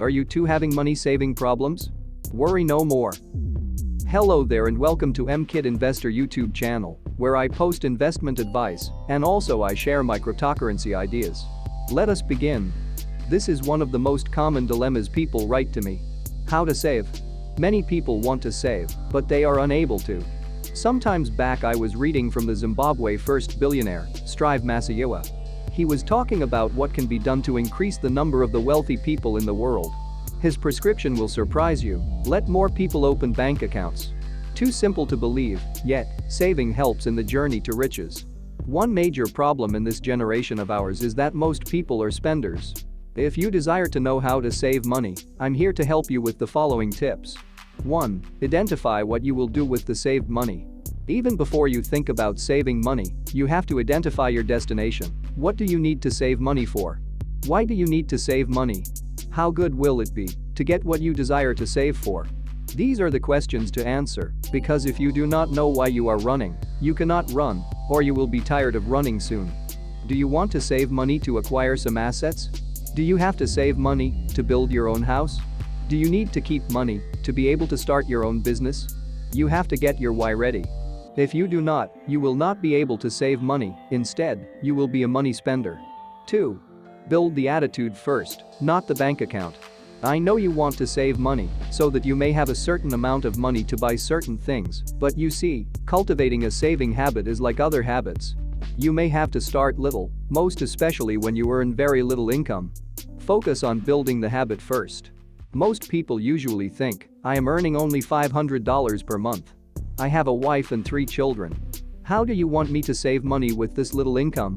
Are you too having money saving problems? Worry no more. Hello there and welcome to MKid Investor YouTube channel, where I post investment advice and also I share my cryptocurrency ideas. Let us begin. This is one of the most common dilemmas people write to me. How to save? Many people want to save, but they are unable to. Sometimes back I was reading from the Zimbabwe first billionaire, Strive Masiyiwa. He was talking about what can be done to increase the number of the wealthy people in the world. His prescription will surprise you: let more people open bank accounts. Too simple to believe, yet, saving helps in the journey to riches. One major problem in this generation of ours is that most people are spenders. If you desire to know how to save money, I'm here to help you with the following tips. 1. Identify what you will do with the saved money. Even before you think about saving money, you have to identify your destination. What do you need to save money for? Why do you need to save money? How good will it be to get what you desire to save for? These are the questions to answer, because if you do not know why you are running, you cannot run, or you will be tired of running soon. Do you want to save money to acquire some assets? Do you have to save money to build your own house? Do you need to keep money to be able to start your own business? You have to get your why ready. If you do not, you will not be able to save money. Instead, you will be a money spender. 2. Build the attitude first, not the bank account. I know you want to save money so that you may have a certain amount of money to buy certain things, but you see, cultivating a saving habit is like other habits. You may have to start little, most especially when you earn very little income. Focus on building the habit first. Most people usually think, I am earning only $500 per month. I have a wife and 3 children. How do you want me to save money with this little income?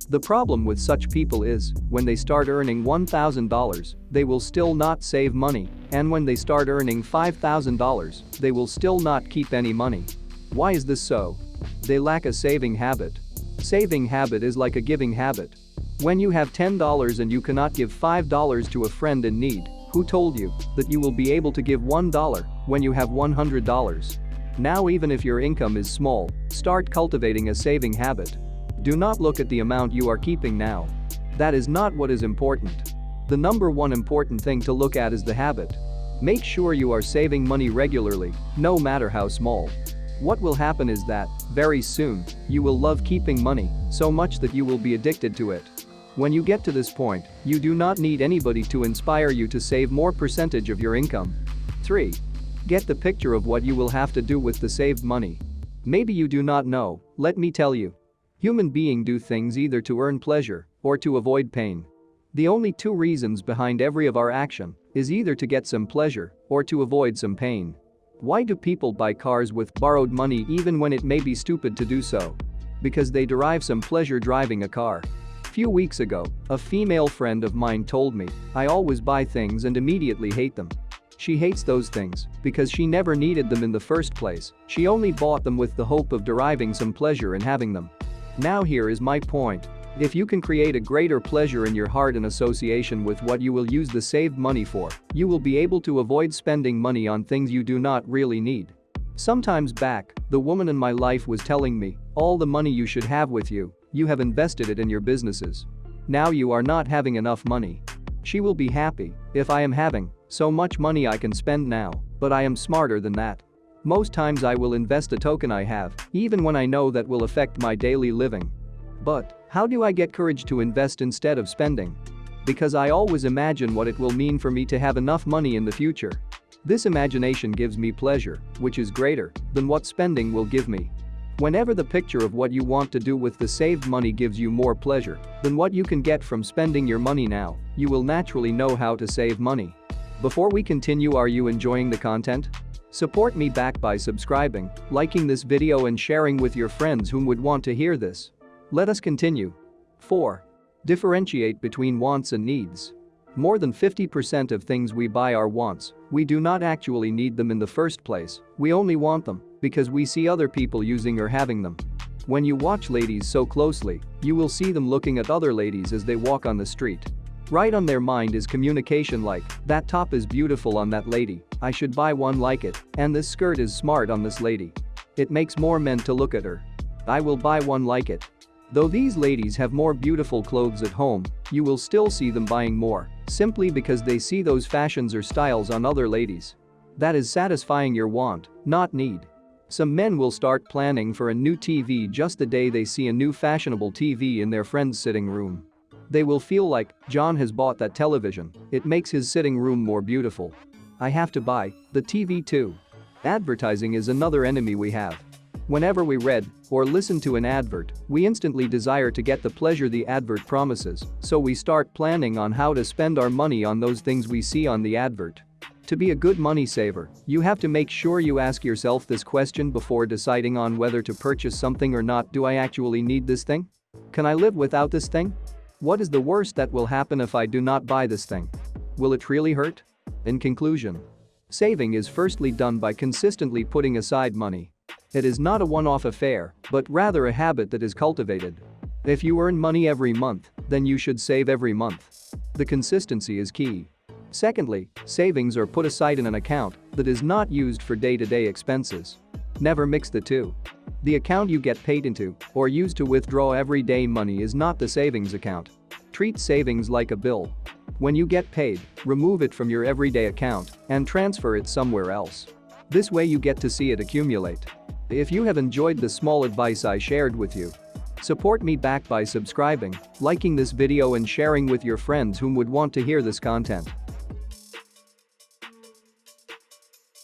The problem with such people is, when they start earning $1,000, they will still not save money, and when they start earning $5,000, they will still not keep any money. Why is this so? They lack a saving habit. Saving habit is like a giving habit. When you have $10 and you cannot give $5 to a friend in need, who told you that you will be able to give $1 when you have $100? Now, even if your income is small, start cultivating a saving habit. Do not look at the amount you are keeping now. That is not what is important. The number one important thing to look at is the habit. Make sure you are saving money regularly, no matter how small. What will happen is that, very soon, you will love keeping money so much that you will be addicted to it. When you get to this point, you do not need anybody to inspire you to save more percentage of your income. 3. Get the picture of what you will have to do with the saved money. Maybe you do not know, let me tell you. Human beings do things either to earn pleasure or to avoid pain. The only 2 reasons behind every of our action is either to get some pleasure or to avoid some pain. Why do people buy cars with borrowed money even when it may be stupid to do so? Because they derive some pleasure driving a car. Few weeks ago, a female friend of mine told me, I always buy things and immediately hate them. She hates those things because she never needed them in the first place. She only bought them with the hope of deriving some pleasure in having them. Now here is my point. If you can create a greater pleasure in your heart in association with what you will use the saved money for, you will be able to avoid spending money on things you do not really need. Sometimes back, the woman in my life was telling me, all the money you should have with you, you have invested it in your businesses. Now you are not having enough money. She will be happy if I am having so much money I can spend now, but I am smarter than that. Most times I will invest a token I have, even when I know that will affect my daily living. But how do I get courage to invest instead of spending? Because I always imagine what it will mean for me to have enough money in the future. This imagination gives me pleasure, which is greater than what spending will give me. Whenever the picture of what you want to do with the saved money gives you more pleasure than what you can get from spending your money now, you will naturally know how to save money. Before we continue, are you enjoying the content? Support me back by subscribing, liking this video and sharing with your friends whom would want to hear this. Let us continue. 4. Differentiate between wants and needs. More than 50% of things we buy are wants. We do not actually need them in the first place, we only want them because we see other people using or having them. When you watch ladies so closely, you will see them looking at other ladies as they walk on the street. Right on their mind is communication like, that top is beautiful on that lady, I should buy one like it, and this skirt is smart on this lady. It makes more men to look at her. I will buy one like it. Though these ladies have more beautiful clothes at home, you will still see them buying more, simply because they see those fashions or styles on other ladies. That is satisfying your want, not need. Some men will start planning for a new TV just the day they see a new fashionable TV in their friend's sitting room. They will feel like, John has bought that television, it makes his sitting room more beautiful. I have to buy the TV too. Advertising is another enemy we have. Whenever we read or listen to an advert, we instantly desire to get the pleasure the advert promises, so we start planning on how to spend our money on those things we see on the advert. To be a good money saver, you have to make sure you ask yourself this question before deciding on whether to purchase something or not. Do I actually need this thing? Can I live without this thing? What is the worst that will happen if I do not buy this thing? Will it really hurt? In conclusion, saving is firstly done by consistently putting aside money. It is not a one-off affair, but rather a habit that is cultivated. If you earn money every month, then you should save every month. The consistency is key. Secondly, savings are put aside in an account that is not used for day-to-day expenses. Never mix the two. The account you get paid into or use to withdraw everyday money is not the savings account. Treat savings like a bill. When you get paid, remove it from your everyday account and transfer it somewhere else. This way you get to see it accumulate. If you have enjoyed the small advice I shared with you, support me back by subscribing, liking this video and sharing with your friends whom would want to hear this content.